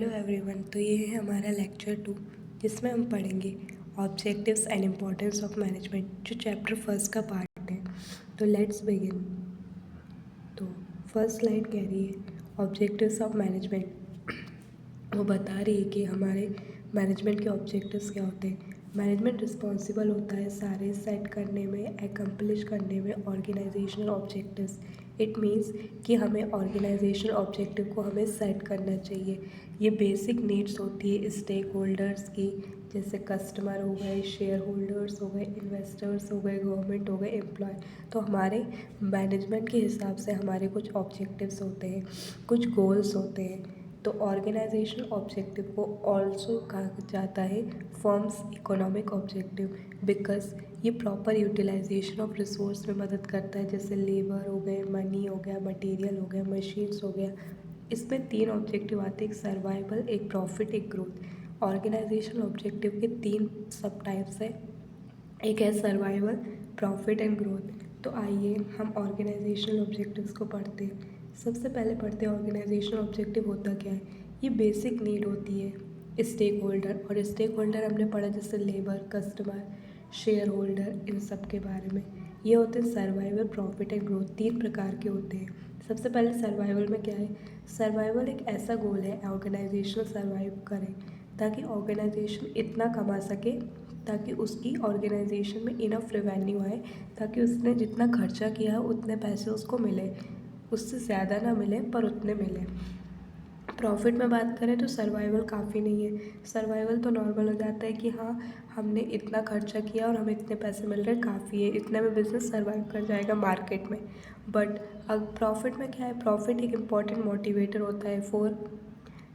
Hello everyone. तो ये है हमारा लेक्चर 2 जिसमें हम पढ़ेंगे objectives and importance of management, जो चैप्टर फर्स्ट का पार्ट है। तो लेट्स बिगिन। तो फर्स्ट स्लाइड कह रही है ऑब्जेक्टिव्स ऑफ मैनेजमेंट। वो बता रही है कि हमारे मैनेजमेंट के ऑब्जेक्टिव्स क्या होते हैं। मैनेजमेंट रिस्पॉन्सिबल होता है सारे सेट करने में, एकम्प्लिश करने में ऑर्गेनाइजेशनल ऑब्जेक्टिव्स। इट मीन्स कि हमें ऑर्गेनाइजेशनल ऑब्जेक्टिव को हमें सेट करना चाहिए। ये बेसिक नीड्स होती है स्टेक होल्डर्स की, जैसे कस्टमर हो गए, शेयर होल्डर्स हो गए, इन्वेस्टर्स हो गए, गवर्नमेंट हो गए, एम्प्लॉय। तो हमारे मैनेजमेंट के हिसाब से हमारे कुछ ऑब्जेक्टिव्स होते हैं, कुछ गोल्स होते हैं। तो ऑर्गेनाइजेशनल ऑब्जेक्टिव को ऑल्सो कहा जाता है फर्म्स इकोनॉमिक ऑब्जेक्टिव, बिकॉज ये प्रॉपर यूटिलाइजेशन ऑफ रिसोर्स में मदद करता है, जैसे लेबर हो गए, मनी हो गया, मटेरियल हो गया, मशीन्स हो गया। इसमें 3 ऑब्जेक्टिव आते हैं, एक सर्वाइवल, एक प्रॉफिट, एक ग्रोथ। ऑर्गेनाइजेशनल ऑब्जेक्टिव के 3 सब टाइप्स है, एक है सर्वाइवल, प्रॉफिट एंड ग्रोथ। तो आइए हम ऑर्गेनाइजेशनल ऑब्जेक्टिव्स को पढ़ते हैं। सबसे पहले पढ़ते हैं ऑर्गेनाइजेशनल ऑब्जेक्टिव होता क्या है। ये बेसिक नीड होती है स्टेक होल्डर, और स्टेक होल्डर हमने पढ़ा जैसे लेबर, कस्टमर, शेयर होल्डर, इन सब के बारे में। ये होते हैं सर्वाइवल, प्रॉफिट एंड ग्रोथ, 3 प्रकार के होते हैं। सबसे पहले सर्वाइवल में क्या है। सर्वाइवल एक ऐसा गोल है ऑर्गेनाइजेशन सर्वाइव करे, ताकि ऑर्गेनाइजेशन इतना कमा सके ताकि उसकी ऑर्गेनाइजेशन में इनफ रेवेन्यू आए, ताकि उसने जितना खर्चा किया है उतने पैसे उसको मिले, उससे ज़्यादा ना मिले पर उतने मिले। प्रॉफिट में बात करें तो सर्वाइवल काफ़ी नहीं है। सर्वाइवल तो नॉर्मल हो जाता है कि हाँ, हमने इतना खर्चा किया और हमें इतने पैसे मिल रहे हैं, काफ़ी है, इतने में बिजनेस सर्वाइव कर जाएगा मार्केट में। बट अब प्रॉफिट में क्या है, प्रॉफिट एक इम्पॉर्टेंट मोटिवेटर होता है for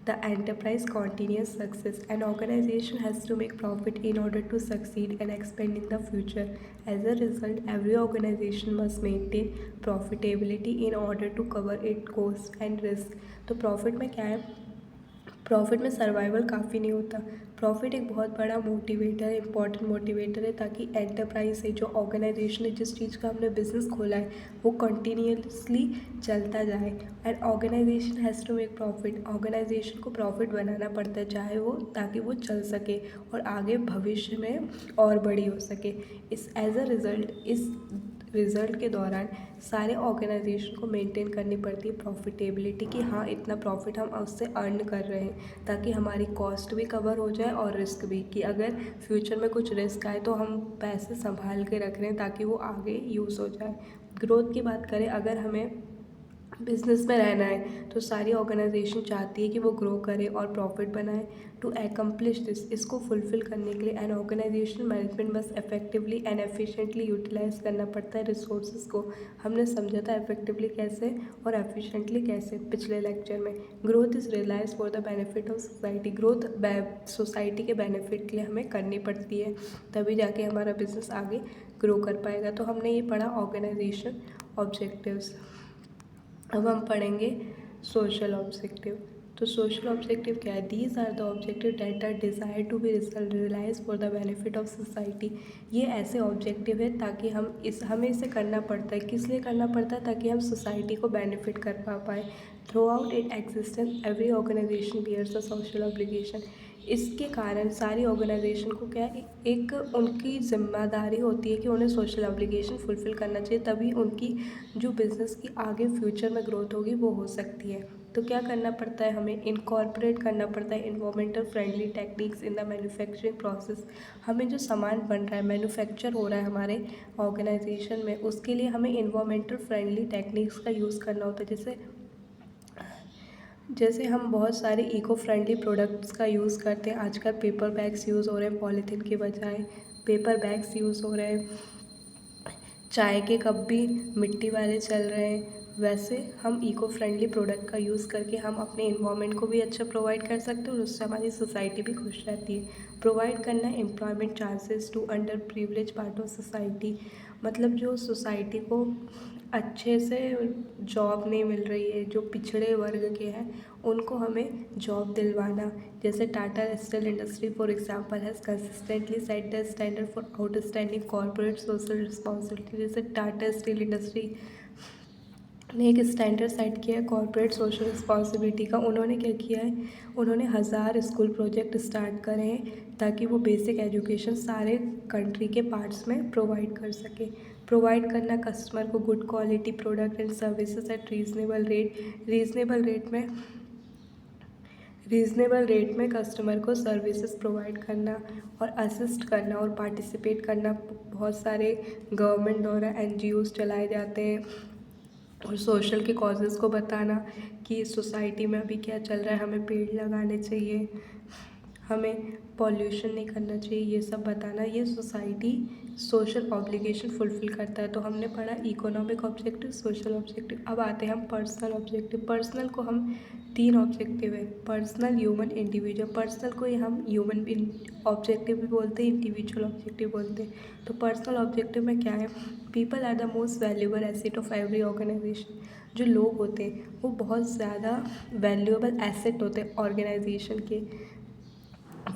the enterprise continuous success. An organization has to make profit in order to succeed and expand in the future. As a result, every organization must maintain profitability in order to cover its costs and risk. तो profit में क्या है, profit में survival काफ़ी नहीं होता। Profit एक बहुत बड़ा मोटिवेटर है, इंपॉर्टेंट मोटिवेटर है, ताकि एंटरप्राइज है, जो ऑर्गेनाइजेशन है, जिस चीज़ का हमने बिजनेस खोला है, वो कंटिन्यूसली चलता जाए। And organisation has to make profit, organisation को प्रॉफिट बनाना पड़ता है, चाहे वो, ताकि वो चल सके और आगे भविष्य में और बड़ी हो सके। इस एज अ रिज़ल्ट, इस रिज़ल्ट के दौरान सारे ऑर्गेनाइजेशन को मेंटेन करनी पड़ती है प्रॉफिटेबिलिटी, कि हाँ, इतना प्रॉफिट हम उससे अर्न कर रहे हैं, ताकि हमारी कॉस्ट भी कवर हो जाए और रिस्क भी, कि अगर फ्यूचर में कुछ रिस्क आए तो हम पैसे संभाल के रख रहे हैं ताकि वो आगे यूज़ हो जाए। ग्रोथ की बात करें, अगर हमें बिजनेस में रहना है तो सारी ऑर्गेनाइजेशन चाहती है कि वो ग्रो करे और प्रॉफिट बनाए। टू एकम्प्लिश दिस, इसको फुलफ़िल करने के लिए एन ऑर्गेनाइजेशन मैनेजमेंट बस इफेक्टिवली एंड एफिशिएंटली यूटिलाइज करना पड़ता है रिसोर्सेज को। हमने समझा था इफेक्टिवली कैसे और एफिशिएंटली कैसे पिछले लेक्चर में। Growth is realise for the benefit of society, growth society के बेनिफिट के लिए हमें करनी पड़ती है, तभी जाके हमारा बिजनेस आगे ग्रो कर पाएगा। तो हमने ये पढ़ा ऑर्गेनाइजेशन ऑब्जेक्टिव्स। अब हम पढ़ेंगे सोशल ऑब्जेक्टिव। तो सोशल ऑब्जेक्टिव क्या है, these are the objective that are desire to be realise for the benefit of society. ये ऐसे ऑब्जेक्टिव है ताकि हमें इसे करना पड़ता है, किस लिए करना पड़ता है, ताकि हम सोसाइटी को बेनिफिट कर पाए। Throughout it existence every organisation bears a social obligation. इसके कारण सारी ऑर्गेनाइजेशन को क्या है, एक उनकी जिम्मेदारी होती है कि उन्हें सोशल ऑब्लिगेशन फुलफ़िल करना चाहिए, तभी उनकी जो बिज़नेस की आगे फ्यूचर में ग्रोथ होगी वो हो सकती है। तो क्या करना पड़ता है, हमें इनकॉर्पोरेट करना पड़ता है environmental friendly techniques in the manufacturing process. हमें जो सामान बन रहा है, मैन्युफैक्चर हो रहा है हमारे ऑर्गेनाइजेशन में, उसके लिए हमें इन्वायरमेंटल फ्रेंडली टेक्निक्स का यूज़ करना होता है। जैसे हम बहुत सारे इको फ्रेंडली प्रोडक्ट्स का यूज़ करते हैं। आजकल पेपर बैग्स यूज़ हो रहे हैं, पॉलीथीन के बजाय पेपर बैग्स यूज़ हो रहे हैं। चाय के कप भी मिट्टी वाले चल रहे हैं। वैसे हम इको फ्रेंडली प्रोडक्ट का यूज़ करके हम अपने इन्वायरमेंट को भी अच्छा प्रोवाइड कर सकते हैं और उससे हमारी सोसाइटी भी खुश रहती है। प्रोवाइड करना employment chances to under privilege part of society, मतलब जो सोसाइटी को अच्छे से जॉब नहीं मिल रही है, जो पिछड़े वर्ग के हैं, उनको हमें जॉब दिलवाना। जैसे Tata steel industry for example has consistently set the standard for outstanding corporate social responsibility. जैसे टाटा स्टील इंडस्ट्री ने एक स्टैंडर्ड सेट किया है कॉर्पोरेट सोशल रिस्पॉन्सिबिलिटी का। उन्होंने क्या किया है, उन्होंने 1000 स्कूल प्रोजेक्ट स्टार्ट करे हैं ताकि वो बेसिक एजुकेशन सारे कंट्री के पार्ट्स में प्रोवाइड कर सके। प्रोवाइड करना कस्टमर को good quality product and services at reasonable rate में कस्टमर को सर्विसेज प्रोवाइड करना और असिस्ट करना और पार्टिसिपेट करना। बहुत सारे गवर्नमेंट द्वारा NGOs चलाए जाते हैं और सोशल के कॉजेज़ को बताना कि सोसाइटी में अभी क्या चल रहा है, हमें पेड़ लगाने चाहिए, हमें पॉल्यूशन नहीं करना चाहिए, ये सब बताना। ये सोसाइटी सोशल ऑब्लिगेशन फुलफ़िल करता है। तो हमने पढ़ा इकोनॉमिक ऑब्जेक्टिव, सोशल ऑब्जेक्टिव। अब आते हैं हम पर्सनल ऑब्जेक्टिव। पर्सनल को हम 3 ऑब्जेक्टिव है, पर्सनल, ह्यूमन, इंडिविजुअल। पर्सनल को ही हम ह्यूमन ऑब्जेक्टिव भी बोलते हैं, इंडिविजुअल ऑब्जेक्टिव बोलते हैं। तो पर्सनल ऑब्जेक्टिव में क्या है, people are the most valuable asset of every organisation. जो लोग होते हैं वो बहुत ज़्यादा वैल्यूएबल एसेट होते हैं ऑर्गेनाइजेशन के।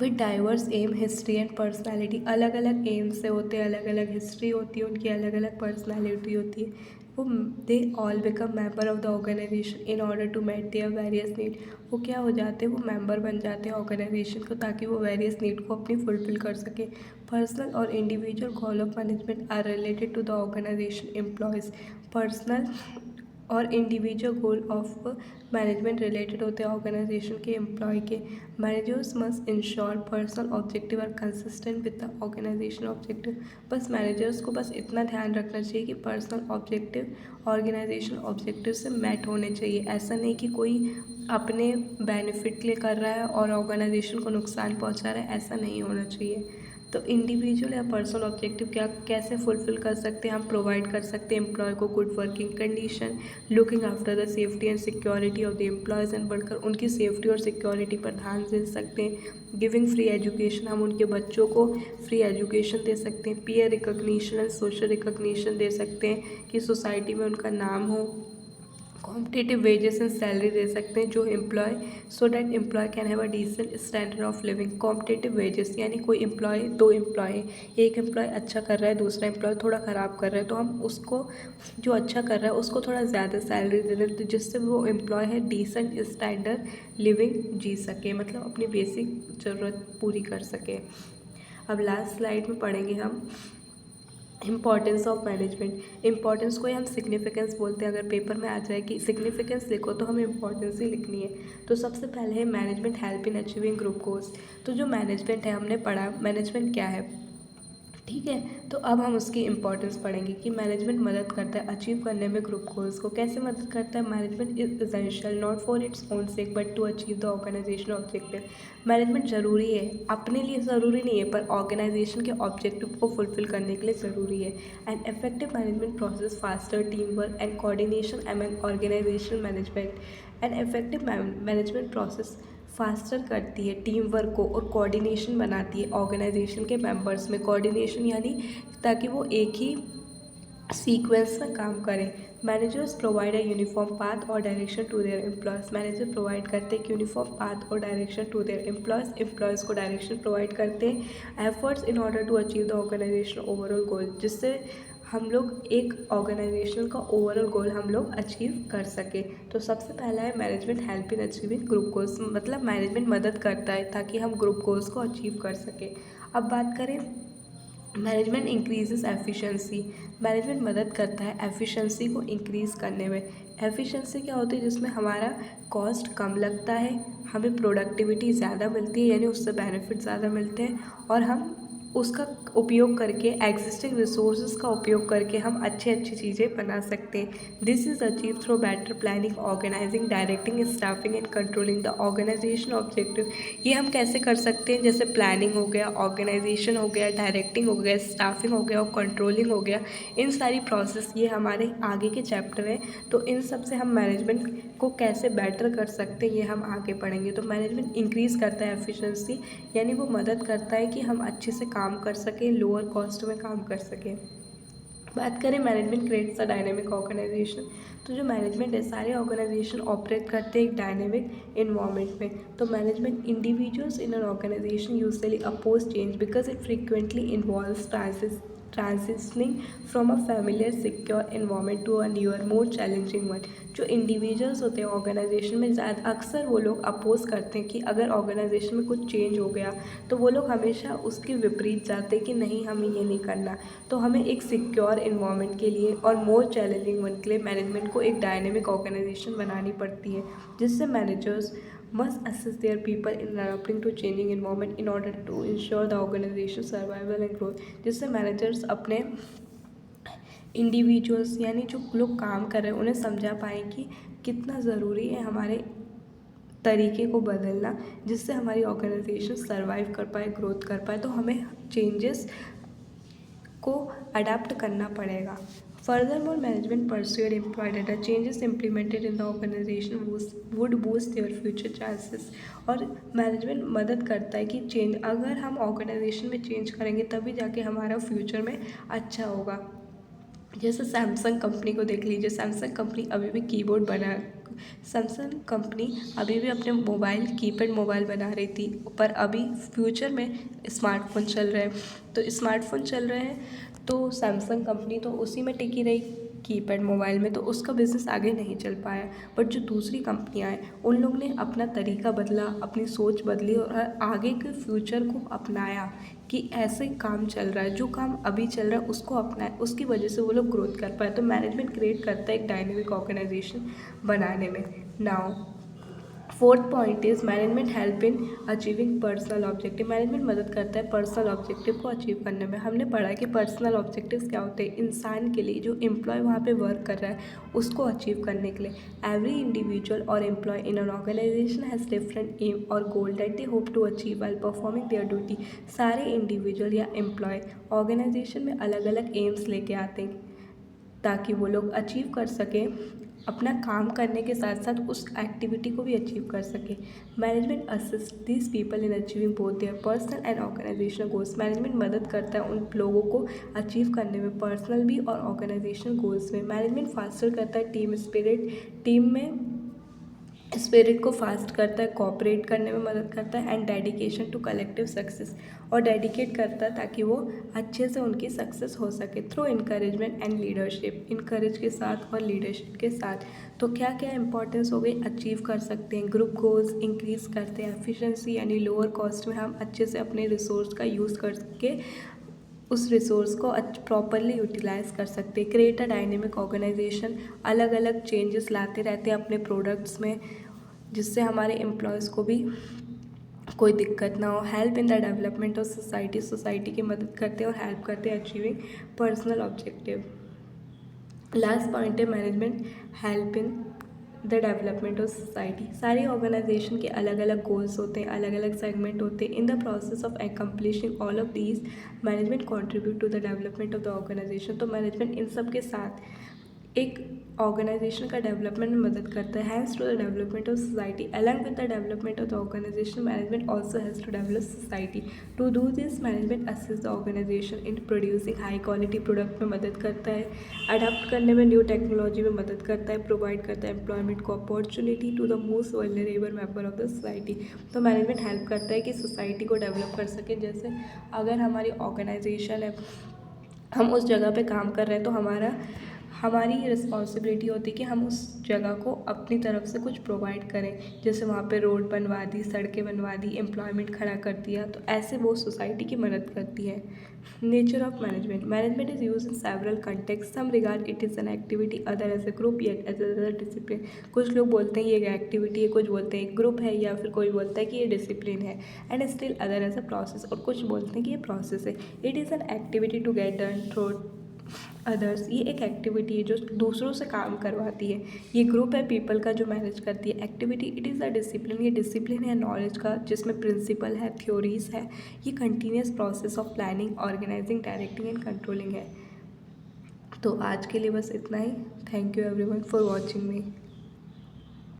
With diverse aim, history and personality. अलग अलग एम से होते हैं, अलग अलग हिस्ट्री होती है उनकी, अलग अलग पर्सनैलिटी होती है। वो they all become member of the organisation in order to meet their various need. वो क्या हो जाते हैं, वो मेंबर बन जाते हैं ऑर्गेनाइजेशन को ताकि वो वेरियस नीड को अपनी फुलफिल कर सके। पर्सनल और individual goal of management are related to the organisation employees. Personal और individual goal of management related होते हैं ऑर्गेनाइजेशन के एम्प्लॉय के। Managers must ensure personal objective are consistent with the organisation objective. बस managers को बस इतना ध्यान रखना चाहिए कि पर्सनल ऑब्जेक्टिव ऑर्गेनाइजेशन ऑब्जेक्टिव से मैट होने चाहिए। ऐसा नहीं कि कोई अपने बेनिफिट के लिए कर रहा है और ऑर्गेनाइजेशन को नुकसान पहुंचा रहा है, ऐसा नहीं होना चाहिए। तो इंडिविजुअल या पर्सनल ऑब्जेक्टिव क्या कैसे फुलफिल कर सकते हैं, हम प्रोवाइड कर सकते हैं एम्प्लॉय को good working condition, looking after the safety and security of the employees and बढ़कर उनकी सेफ्टी और सिक्योरिटी पर ध्यान दे सकते हैं। गिविंग फ्री एजुकेशन, हम उनके बच्चों को फ्री एजुकेशन दे सकते हैं। Peer recognition and social recognition दे सकते हैं कि सोसाइटी में उनका नाम हो। कॉम्पिटिटिव वेजेस एंड सैलरी दे सकते हैं जो employee, so that employee can have a decent standard of living. Competitive wages यानी कोई एम्प्लॉय, 2 एम्प्लॉय, एक एम्प्लॉय अच्छा कर रहा है, दूसरा एम्प्लॉय थोड़ा ख़राब कर रहा है, तो हम उसको जो अच्छा कर रहा है उसको थोड़ा ज़्यादा सैलरी दे दें जिससे वो एम्प्लॉय है डिसेंट स्टैंडर्ड लिविंग जी सके, मतलब अपनी बेसिक ज़रूरत पूरी कर सके। अब लास्ट स्लाइड में पढ़ेंगे हम इम्पॉर्टेंस ऑफ मैनेजमेंट। इम्पॉर्टेंस को ही हम सिग्निफिकेंस बोलते हैं। अगर पेपर में आ जाए कि सिग्निफिकेंस लिखो तो हमें इम्पॉर्टेंस ही लिखनी है। तो सबसे पहले है management help in achieving group goals. तो जो मैनेजमेंट है, हमने पढ़ा मैनेजमेंट क्या है, ठीक है। तो अब हम उसकी इम्पोर्टेंस पढ़ेंगे कि मैनेजमेंट मदद करता है अचीव करने में ग्रुप गोल्स को। कैसे मदद करता है, management is essential not for its own sake but to achieve the organisation objective. Management ज़रूरी है, अपने लिए ज़रूरी नहीं है पर ऑर्गेनाइजेशन के ऑब्जेक्टिव को फुलफिल करने के लिए ज़रूरी है। And effective management process foster team work and coordination among organisation management. And effective management process foster करती है टीम वर्क को और कोऑर्डिनेशन बनाती है ऑर्गेनाइजेशन के मेंबर्स में। कोऑर्डिनेशन यानी ताकि वो एक ही सीक्वेंस में काम करें। Managers provide a uniform path और direction to their employees. Manager provide करते हैं यूनिफॉर्म पाथ और direction to their employees. Employees को डायरेक्शन प्रोवाइड करते हैं efforts in order to achieve the organisation overall goal, जिससे हम लोग एक ऑर्गेनाइजेशन का ओवरऑल गोल हम लोग अचीव कर सके। तो सबसे पहला है management help in achieving group goals, मतलब मैनेजमेंट मदद करता है ताकि हम ग्रुप गोल्स को अचीव कर सके। अब बात करें मैनेजमेंट इंक्रीजेस एफिशिएंसी। मैनेजमेंट मदद करता है एफिशिएंसी को इंक्रीज़ करने में। एफिशिएंसी क्या होती है, जिसमें हमारा कॉस्ट कम लगता है, हमें प्रोडक्टिविटी ज़्यादा मिलती है यानी उससे बेनिफिट ज़्यादा मिलते हैं और हम उसका उपयोग करके एग्जिस्टिंग रिसोर्सेज का उपयोग करके हम अच्छी चीज़ें बना सकते हैं। This is achieve through better planning, organising, directing, staffing and controlling the organisation objective. ये हम कैसे कर सकते हैं, जैसे प्लानिंग हो गया, ऑर्गेनाइजेशन हो गया, डायरेक्टिंग हो गया, स्टाफिंग हो गया और कंट्रोलिंग हो गया। इन सारी प्रोसेस ये हमारे आगे के चैप्टर हैं, तो इन सब से हम मैनेजमेंट को कैसे बेटर कर सकते हैं ये हम आगे पढ़ेंगे। तो मैनेजमेंट इंक्रीज़ करता है एफिशिएंसी, यानी वो मदद करता है कि हम अच्छे से काम कर सकें, लोअर कॉस्ट में काम कर सकें। बात करें management creates a dynamic organisation. तो जो मैनेजमेंट है, सारे ऑर्गेनाइजेशन ऑपरेट करते हैं एक डायनेमिक इन्वायरमेंट में। तो management individuals in an organisation usually oppose change because it frequently involves transitioning from a familiar secure environment to a newer more challenging one. जो इंडिविजुअल्स होते हैं ऑर्गेनाइजेशन में, ज़्यादा अक्सर वो लोग अपोज करते हैं कि अगर ऑर्गेनाइजेशन में कुछ चेंज हो गया तो वो लोग हमेशा उसके विपरीत जाते हैं कि नहीं, हमें ये नहीं करना। तो हमें एक सिक्योर इन्वायरमेंट के लिए और मोर चैलेंजिंग वन के लिए मैनेजमेंट को एक डायनेमिक ऑर्गेनाइजेशन बनानी पड़ती है, जिससे managers must assist their people in adapting to changing environment in order to ensure the organization survival and growth। जिससे मैनेजर्स अपने इंडिविजुअल्स यानी जो लोग काम कर रहे हैं उन्हें समझा पाएँ कि कितना ज़रूरी है हमारे तरीके को बदलना, जिससे हमारी ऑर्गेनाइजेशन सर्वाइव कर पाए, ग्रोथ कर पाए। तो हमें चेंजेस को अडाप्ट करना पड़ेगा। Furthermore, management persuade employee that the changes implemented in the organization would boost their future chances। और मैनेजमेंट मदद करता है कि चेंज अगर हम ऑर्गेनाइजेशन में चेंज करेंगे तभी जाके हमारा फ्यूचर में अच्छा होगा। जैसे सैमसंग कंपनी को देख लीजिए, सैमसंग कंपनी अभी भी कीबोर्ड बना सैमसंग कंपनी अभी भी अपने मोबाइल कीपैड मोबाइल बना रही थी, पर अभी फ्यूचर में स्मार्टफोन चल रहे हैं। तो स्मार्टफोन चल रहे हैं तो सैमसंग कंपनी तो उसी में टिकी रही कीपैड मोबाइल में, तो उसका बिज़नेस आगे नहीं चल पाया। बट जो दूसरी कंपनियां हैं उन लोग ने अपना तरीका बदला, अपनी सोच बदली और आगे के फ्यूचर को अपनाया कि ऐसे काम चल रहा है, जो काम अभी चल रहा है उसको अपनाए, उसकी वजह से वो लोग ग्रोथ कर पाए। तो मैनेजमेंट क्रिएट करता है एक डायनेमिक ऑर्गेनाइजेशन बनाने में। Now fourth point is management help in achieving personal objective. Management मदद करता है पर्सनल ऑब्जेक्टिव को अचीव करने में। हमने पढ़ा है कि पर्सनल ऑब्जेक्टिव्स क्या होते हैं, इंसान के लिए जो एम्प्लॉय वहाँ पे वर्क कर रहा है उसको अचीव करने के लिए। एवरी इंडिविजुअल और employee in an organisation has different aim और goal that they hope to achieve while performing their duty. सारे इंडिविजुअल या एम्प्लॉय ऑर्गेनाइजेशन में अलग अलग एम्स लेके आते हैं ताकि वो लोग अचीव कर सकें, अपना काम करने के साथ साथ उस एक्टिविटी को भी अचीव कर सके। Management assist this people in achieving both their personal and organisational goals. Management मदद करता है उन लोगों को अचीव करने में, पर्सनल भी और ऑर्गेनाइजेशनल गोल्स में। मैनेजमेंट फास्टर करता है टीम स्पिरिट, टीम में स्पिरिट को फास्ट करता है, कोऑपरेट करने में मदद करता है and dedication to collective success, और डेडिकेट करता है ताकि वो अच्छे से उनकी सक्सेस हो सके through encouragement and leadership. Encourage के साथ और लीडरशिप के साथ तो क्या क्या इंपॉर्टेंस हो गई, अचीव कर सकते हैं ग्रुप गोल्स, इंक्रीज करते हैं एफिशिएंसी यानी लोअर कॉस्ट में हम अच्छे से अपने रिसोर्स का यूज़ करके उस रिसोर्स को प्रॉपरली यूटिलाइज कर सकते हैं। क्रिएट अ डायनेमिक ऑर्गेनाइजेशन, अलग अलग चेंजेस लाते रहते हैं अपने प्रोडक्ट्स में, जिससे हमारे एम्प्लॉयज़ को भी कोई दिक्कत ना हो। Help in the development of society, society की मदद करते हैं और हेल्प करते हैं achieving personal objective. Last point है management help in the development of society. सारी ऑर्गेनाइजेशन के अलग अलग गोल्स होते हैं, अलग अलग सेगमेंट होते हैं। In the process of accomplishing all of these management contribute to the development of the organisation. तो मैनेजमेंट इन सब के साथ एक ऑर्गेनाइजेशन का डेवलपमेंट में मदद करता है। Has to the development of society along with the development of the organisation, management also has to develop society. To do this management assist the organisation in producing high quality product में मदद करता है, adapt करने में new technology में मदद करता है, प्रोवाइड करता है एम्प्लॉयमेंट को opportunity to the most vulnerable member of the society. तो मैनेजमेंट हेल्प करता है कि सोसाइटी को डेवलप कर सके। जैसे अगर हमारी ऑर्गेनाइजेशन है, हम उस जगह पे काम कर रहे हैं, तो हमारी रिस्पॉन्सिबिलिटी होती है कि हम उस जगह को अपनी तरफ से कुछ प्रोवाइड करें। जैसे वहाँ पे रोड बनवा दी, सड़कें बनवा दी, एम्प्लॉयमेंट खड़ा कर दिया, तो ऐसे वो सोसाइटी की मदद करती है। Nature of management, management is use in several context, some regard it is an activity, other as a group yet as a discipline. कुछ लोग बोलते हैं ये एक्टिविटी है, कुछ बोलते हैं एक ग्रुप है, या फिर कोई बोलता है कि ये डिसिप्लिन है, and still other as a process, और कुछ बोलते हैं कि ये प्रोसेस है। It is an activity to get done through others, ये एक एक्टिविटी है जो दूसरों से काम करवाती है। ये ग्रुप है पीपल का जो मैनेज करती है activity. It is a discipline, ये डिसिप्लिन है नॉलेज का जिसमें प्रिंसिपल है, थ्योरीज है। ये continuous process of planning, organising, directing and controlling है। तो आज के लिए बस इतना ही। Thank you everyone for watching me.